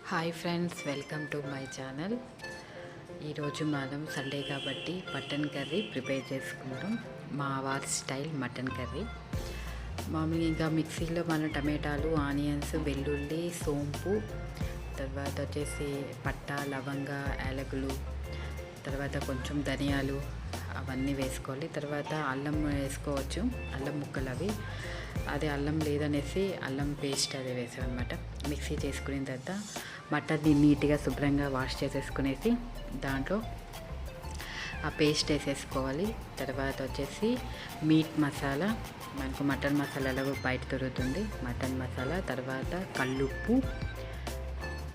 Hi friends, welcome to my channel. ఈరోజు మనం Sunday కాబట్టి మటన్ కర్రీ ప్రిపేర్ చేసుకుంటాం. మా వారి స్టైల్ మటన్ కర్రీ. మామూలుగా ఇంకా మిక్సీలో మన టమాటాలు, ఆనియన్స్, వెల్లుల్లి, సోంపు, తర్వాత వచ్చేసి పట్ట, లవంగ, యాలకులు, తర్వాత కొంచెం ధనియాలు అవన్నీ వేసుకోవాలి. తర్వాత అల్లం వేసుకోవచ్చు, అల్లం ముక్కలు అవి. అదే అల్లం లేదనేసి అల్లం పేస్ట్ అది వేసాం అనమాట. మిక్సీ చేసుకున్న తర్వాత మటన్ని నీట్గా శుభ్రంగా వాష్ చేసేసుకునేసి దాంట్లో ఆ పేస్ట్ వేసేసుకోవాలి. తర్వాత వచ్చేసి మీట్ మసాలా, మనకు మటన్ మసాలా ఎలాగో బయట దొరుకుతుంది, మటన్ మసాలా. తర్వాత కల్లుప్పు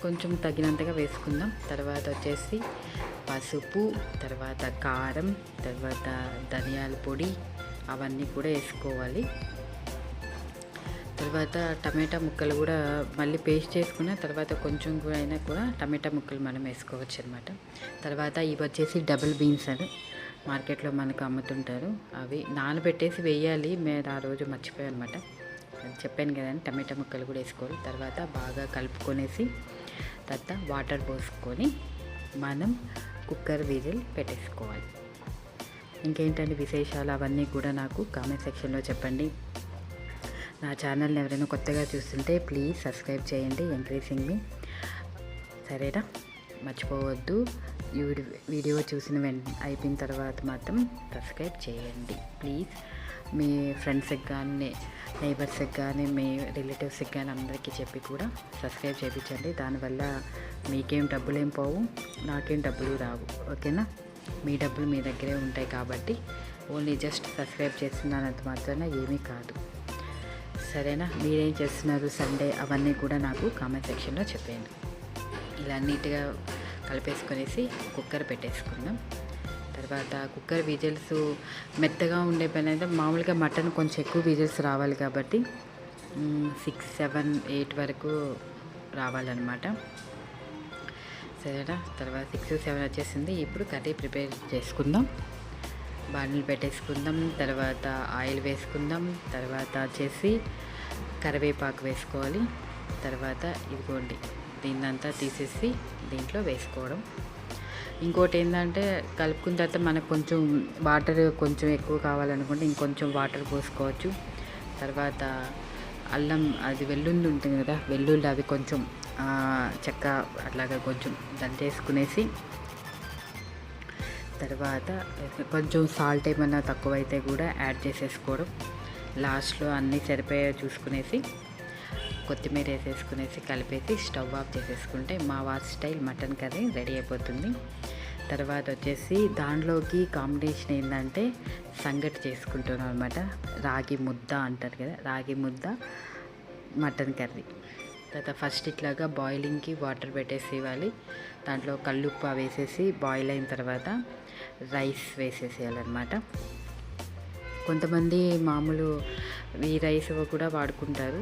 కొంచెం తగినంతగా వేసుకుందాం. తర్వాత వచ్చేసి పసుపు, తర్వాత కారం, తర్వాత ధనియాల పొడి అవన్నీ కూడా వేసుకోవాలి. తర్వాత టమాటా ముక్కలు కూడా మళ్ళీ పేస్ట్ చేసుకున్న తర్వాత కొంచెం అయినా కూడా టమాటా ముక్కలు మనం వేసుకోవచ్చు అనమాట. తర్వాత ఇవి వచ్చేసి డబుల్ బీన్స్ అని మార్కెట్లో మనకు అమ్ముతుంటారు. అవి నానబెట్టేసి వేయాలి. మేము ఆ రోజు మర్చిపోయాం అనమాట, చెప్పాను కదండి. టమాటా ముక్కలు కూడా వేసుకోవాలి. తర్వాత బాగా కలుపుకొనేసి తర్వాత వాటర్ పోసుకొని మనం కుక్కర్ విజిల్ పెట్టేసుకోవాలి. ఇంకేంటంటే విశేషాలు అవన్నీ కూడా నాకు కామెంట్ సెక్షన్లో చెప్పండి. నా ఛానల్ని ఎవరైనా కొత్తగా చూస్తుంటే ప్లీజ్ సబ్స్క్రైబ్ చేయండి, ఎంకరేజింగ్ మీ. సరేనా? మర్చిపోవద్దు. వీడియో చూసిన అయిపోయిన తర్వాత మాత్రం సబ్స్క్రైబ్ చేయండి ప్లీజ్. మీ ఫ్రెండ్స్కి కానీ, నైబర్స్కి కానీ, మీ రిలేటివ్స్కి కానీ అందరికీ చెప్పి కూడా సబ్స్క్రైబ్ చేయించండి. దానివల్ల మీకేం డబ్బులు ఏం పోవు, నాకేం డబ్బులు రావు. ఓకేనా? మీ డబ్బులు మీ దగ్గరే ఉంటాయి కాబట్టి ఓన్లీ జస్ట్ సబ్స్క్రైబ్ చేస్తున్నానంత మాత్రాన ఏమీ కాదు. సరేనా? మీరేం చేస్తున్నారు సండే అవన్నీ కూడా నాకు కామెంట్ సెక్షన్లో చెప్పండి. ఇలా నీట్గా కలిపేసుకొనేసి కుక్కర్ పెట్టేసుకుందాం. తర్వాత కుక్కర్ విజిల్స్ మెత్తగా ఉండే పని అయితే మామూలుగా మటన్ కొంచెం ఎక్కువ విజిల్స్ రావాలి కాబట్టి 6, 7, 8 వరకు రావాలన్నమాట. సరేనా? తర్వాత 6, 7 వచ్చేసింది. ఇప్పుడు కర్రీ ప్రిపేర్ చేసుకుందాం. బాండిల్ పెట్టేసుకుందాం. తర్వాత ఆయిల్ వేసుకుందాం. తర్వాత వచ్చేసి కరివేపాకు వేసుకోవాలి. తర్వాత ఇదిగోండి దీన్నంతా తీసేసి దీంట్లో వేసుకోవడం. ఇంకోటి ఏంటంటే కలుపుకున్న తర్వాత మనకు కొంచెం వాటర్ కొంచెం ఎక్కువ కావాలనుకుంటే ఇంకొంచెం వాటర్ పోసుకోవచ్చు. తర్వాత అల్లం అది వెల్లుల్లి ఉంటుంది కదా, వెల్లుల్లి అవి కొంచెం చెక్క అట్లాగా కొంచెం దంచేసుకునేసి తర్వాత కొంచెం సాల్ట్ ఏమన్నా తక్కువైతే కూడా యాడ్ చేసేసుకోవడం. లాస్ట్లో అన్నీ సరిపోయా చూసుకునేసి కొత్తిమీర వేసేసుకునేసి కలిపేసి స్టవ్ ఆఫ్ చేసేసుకుంటే మా వారి స్టైల్ మటన్ కర్రీ రెడీ అయిపోతుంది. తర్వాత వచ్చేసి దాంట్లోకి కాంబినేషన్ ఏంటంటే సంగటి చేసుకుంటున్నాం అనమాట. రాగి ముద్ద అంటారు కదా, రాగి ముద్ద మటన్ కర్రీ. తర్వాత ఫస్ట్ ఇట్లాగా బాయిలింగ్కి వాటర్ పెట్టేసి ఇవ్వాలి. దాంట్లో కల్లుప్పు వేసేసి బాయిల్ అయిన తర్వాత రైస్ వేసేసేయాలన్నమాట. కొంతమంది మామూలు ఈ రైస్ కూడా వాడుకుంటారు,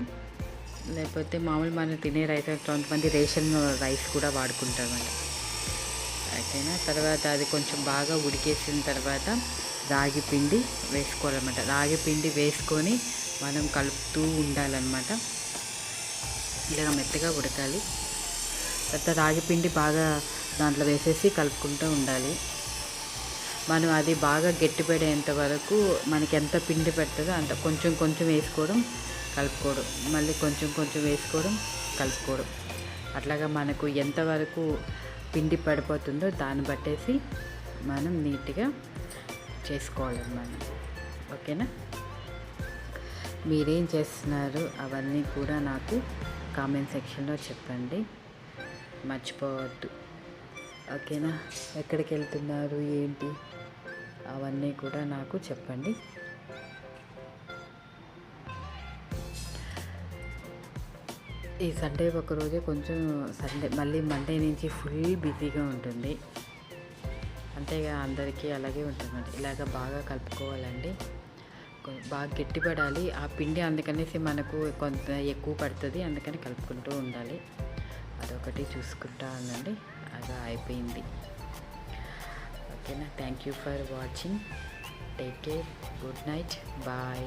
లేకపోతే మామూలు మనం తినే రైస్, కొంతమంది రేషన్ రైస్ కూడా వాడుకుంటారు అన్నమాట. అయితేనా తర్వాత అది కొంచెం బాగా ఉడికేసిన తర్వాత రాగి పిండి వేసుకోవాలన్నమాట. రాగి పిండి వేసుకొని మనం కలుపుతూ ఉండాలన్నమాట. ఇలాగ మెత్తగా ఉడకాలి. తర్వాత రాగి పిండి బాగా దాంట్లో వేసేసి కలుపుకుంటూ ఉండాలి. మనం అది బాగా గట్టిపడేంత వరకు మనకి ఎంత పిండి పెడుతుందో అంత కొంచెం కొంచెం వేసుకోవడం, కలుపుకోవడం, మళ్ళీ కొంచెం కొంచెం వేసుకోవడం, కలుపుకోవడం. అట్లాగా మనకు ఎంతవరకు పిండి పడిపోతుందో దాన్ని బట్టేసి మనం నీట్గా చేసుకోవాలన్నమాట. ఓకేనా? మీరేం చేస్తున్నారు అవన్నీ కూడా నాకు కామెంట్ సెక్షన్లో చెప్పండి, మర్చిపోవద్దు. ఓకేనా? ఎక్కడికి వెళ్తున్నారు ఏంటి అవన్నీ కూడా నాకు చెప్పండి. ఈ సండే ఒకరోజే కొంచెం సండే, మళ్ళీ మండే నుంచి ఫుల్ బిజీగా ఉంటుంది. అంతేగా అందరికీ అలాగే ఉంటుంది. ఇలాగ బాగా కలుపుకోవాలండి. బాగా గట్టిపడాలి ఆ పిండి, అందుకనేసి మనకు కొంత ఎక్కువ పడుతుంది, అందుకని కలుపుకుంటూ ఉండాలి. అదొకటి చూసుకుంటా ఉండండి. అది అయిపోయింది. ఓకేనా? Thank you for watching. Take care. Good night. Bye.